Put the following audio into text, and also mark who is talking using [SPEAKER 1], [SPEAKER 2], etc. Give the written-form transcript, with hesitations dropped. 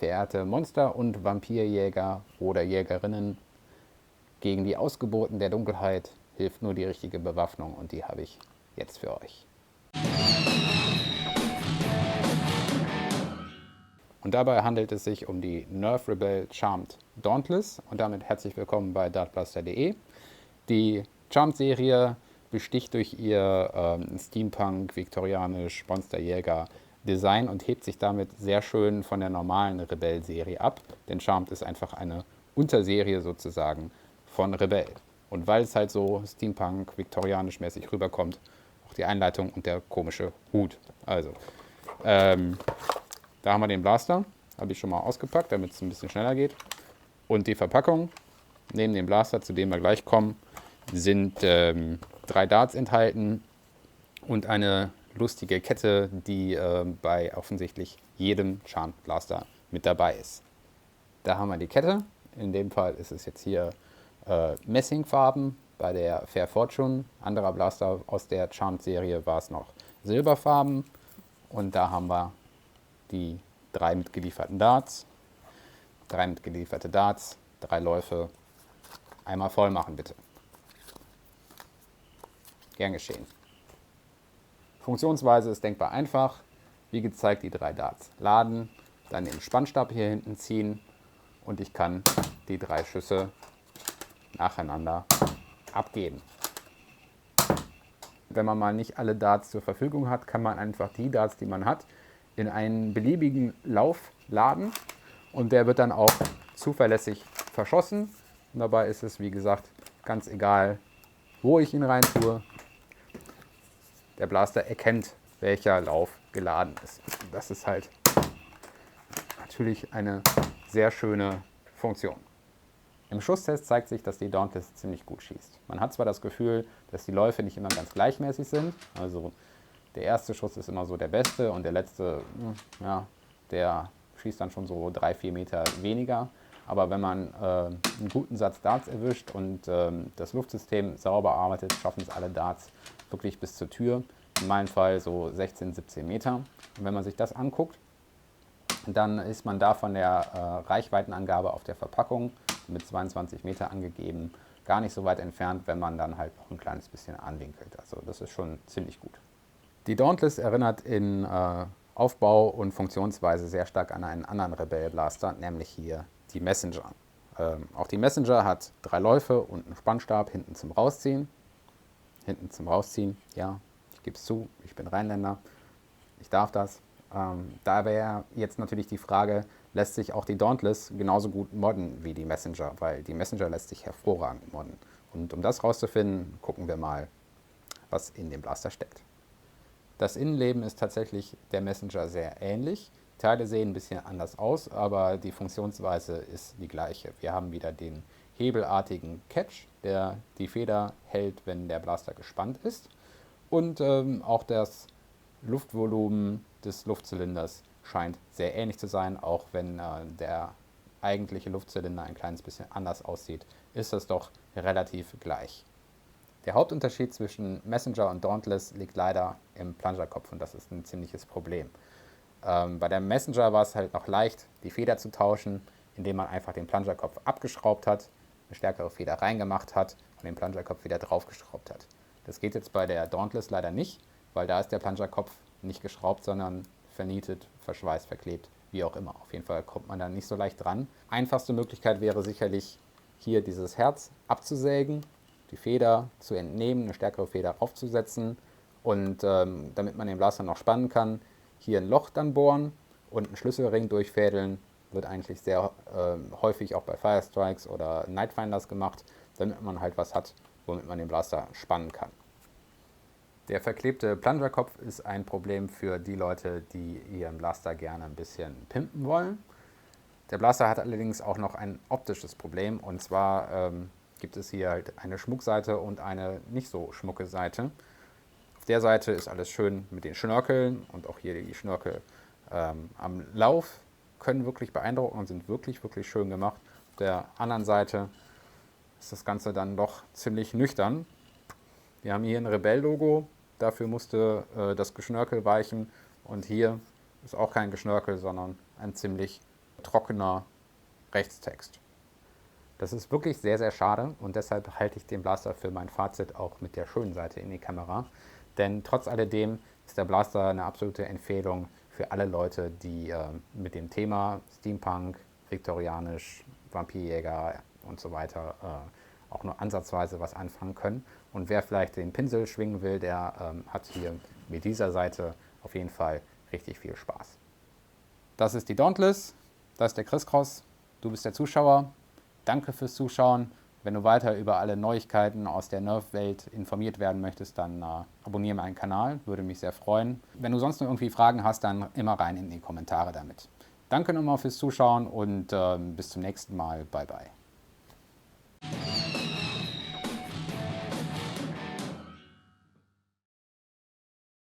[SPEAKER 1] verehrte Monster- und Vampirjäger oder Jägerinnen, gegen die Ausgeburten der Dunkelheit hilft nur die richtige Bewaffnung und die habe ich jetzt für euch. Und dabei handelt es sich um die Nerf Rebel Charmed Dauntless und damit herzlich willkommen bei dartblaster.de. Die Charmed-Serie besticht durch ihr Steampunk, viktorianisch, Monsterjäger-Design und hebt sich damit sehr schön von der normalen Rebell-Serie ab, denn Charmed ist einfach eine Unterserie sozusagen von Rebell. Und weil es halt so Steampunk, viktorianisch mäßig rüberkommt, auch die Einleitung und der komische Hut. Also, da haben wir den Blaster, habe ich schon mal ausgepackt, damit es ein bisschen schneller geht. Und die Verpackung, neben dem Blaster, zu dem wir gleich kommen, sind 3 Darts enthalten und eine lustige Kette, die bei offensichtlich jedem Charmed Blaster mit dabei ist. Da haben wir die Kette, in dem Fall ist es jetzt hier Messingfarben, bei der Fair Fortune, anderer Blaster aus der Charmed-Serie war es noch Silberfarben und da haben wir die 3 mitgelieferten Darts, 3 mitgelieferte Darts, 3 Läufe, einmal voll machen bitte. Gern geschehen. Funktionsweise ist denkbar einfach. Wie gezeigt, die 3 Darts laden, dann den Spannstab hier hinten ziehen und ich kann die 3 Schüsse nacheinander abgeben. Wenn man mal nicht alle Darts zur Verfügung hat, kann man einfach die Darts, die man hat, in einen beliebigen Lauf laden und der wird dann auch zuverlässig verschossen. Und dabei ist es, wie gesagt, ganz egal, wo ich ihn rein tue. Der Blaster erkennt, welcher Lauf geladen ist. Das ist halt natürlich eine sehr schöne Funktion. Im Schusstest zeigt sich, dass die Dauntless ziemlich gut schießt. Man hat zwar das Gefühl, dass die Läufe nicht immer ganz gleichmäßig sind, also der erste Schuss ist immer so der beste und der letzte, ja, der schießt dann schon so 3-4 Meter weniger. Aber wenn man einen guten Satz Darts erwischt und das Luftsystem sauber arbeitet, schaffen es alle Darts wirklich bis zur Tür. In meinem Fall so 16, 17 Meter. Und wenn man sich das anguckt, dann ist man da von der Reichweitenangabe auf der Verpackung mit 22 Meter angegeben gar nicht so weit entfernt, wenn man dann halt noch ein kleines bisschen anwinkelt. Also das ist schon ziemlich gut. Die Dauntless erinnert in Aufbau und Funktionsweise sehr stark an einen anderen Rebel Blaster, nämlich hier die Messenger. Auch die Messenger hat 3 Läufe und einen Spannstab hinten zum Rausziehen. Hinten zum Rausziehen, ja, ich gebe es zu, ich bin Rheinländer, ich darf das. Da wäre jetzt natürlich die Frage, lässt sich auch die Dauntless genauso gut modden wie die Messenger, weil die Messenger lässt sich hervorragend modden. Und um das rauszufinden, gucken wir mal, was in dem Blaster steckt. Das Innenleben ist tatsächlich der Messenger sehr ähnlich. Die Teile sehen ein bisschen anders aus, aber die Funktionsweise ist die gleiche. Wir haben wieder den hebelartigen Catch, der die Feder hält, wenn der Blaster gespannt ist. Und auch das Luftvolumen des Luftzylinders scheint sehr ähnlich zu sein, auch wenn der eigentliche Luftzylinder ein kleines bisschen anders aussieht, ist das doch relativ gleich. Der Hauptunterschied zwischen Messenger und Dauntless liegt leider im Plungerkopf und das ist ein ziemliches Problem. Bei der Messenger war es halt noch leicht, die Feder zu tauschen, indem man einfach den Plungerkopf abgeschraubt hat, eine stärkere Feder reingemacht hat und den Plungerkopf wieder draufgeschraubt hat. Das geht jetzt bei der Dauntless leider nicht, weil da ist der Plungerkopf nicht geschraubt, sondern vernietet, verschweißt, verklebt, wie auch immer. Auf jeden Fall kommt man da nicht so leicht dran. Einfachste Möglichkeit wäre sicherlich, hier dieses Herz abzusägen, die Feder zu entnehmen, eine stärkere Feder aufzusetzen und damit man den Blaster noch spannen kann, hier ein Loch dann bohren und einen Schlüsselring durchfädeln. Wird eigentlich sehr häufig auch bei Firestrikes oder Nightfinders gemacht, damit man halt was hat, womit man den Blaster spannen kann. Der verklebte Plungerkopf ist ein Problem für die Leute, die ihren Blaster gerne ein bisschen pimpen wollen. Der Blaster hat allerdings auch noch ein optisches Problem und zwar gibt es hier halt eine Schmuckseite und eine nicht so schmucke Seite. Auf der Seite ist alles schön mit den Schnörkeln und auch hier die Schnörkel am Lauf können wirklich beeindrucken und sind wirklich, wirklich schön gemacht. Auf der anderen Seite ist das Ganze dann doch ziemlich nüchtern. Wir haben hier ein Rebell-Logo, dafür musste das Geschnörkel weichen und hier ist auch kein Geschnörkel, sondern ein ziemlich trockener Rechtstext. Das ist wirklich sehr, sehr schade und deshalb halte ich den Blaster für mein Fazit auch mit der schönen Seite in die Kamera. Denn trotz alledem ist der Blaster eine absolute Empfehlung für alle Leute, die mit dem Thema Steampunk, viktorianisch, Vampirjäger und so weiter auch nur ansatzweise was anfangen können. Und wer vielleicht den Pinsel schwingen will, der hat hier mit dieser Seite auf jeden Fall richtig viel Spaß. Das ist die Dauntless, das ist der Criss-Cross, du bist der Zuschauer. Danke fürs Zuschauen. Wenn du weiter über alle Neuigkeiten aus der Nerf-Welt informiert werden möchtest, dann abonniere meinen Kanal, würde mich sehr freuen. Wenn du sonst noch irgendwie Fragen hast, dann immer rein in die Kommentare damit. Danke nochmal fürs Zuschauen und bis zum nächsten Mal. Bye, bye.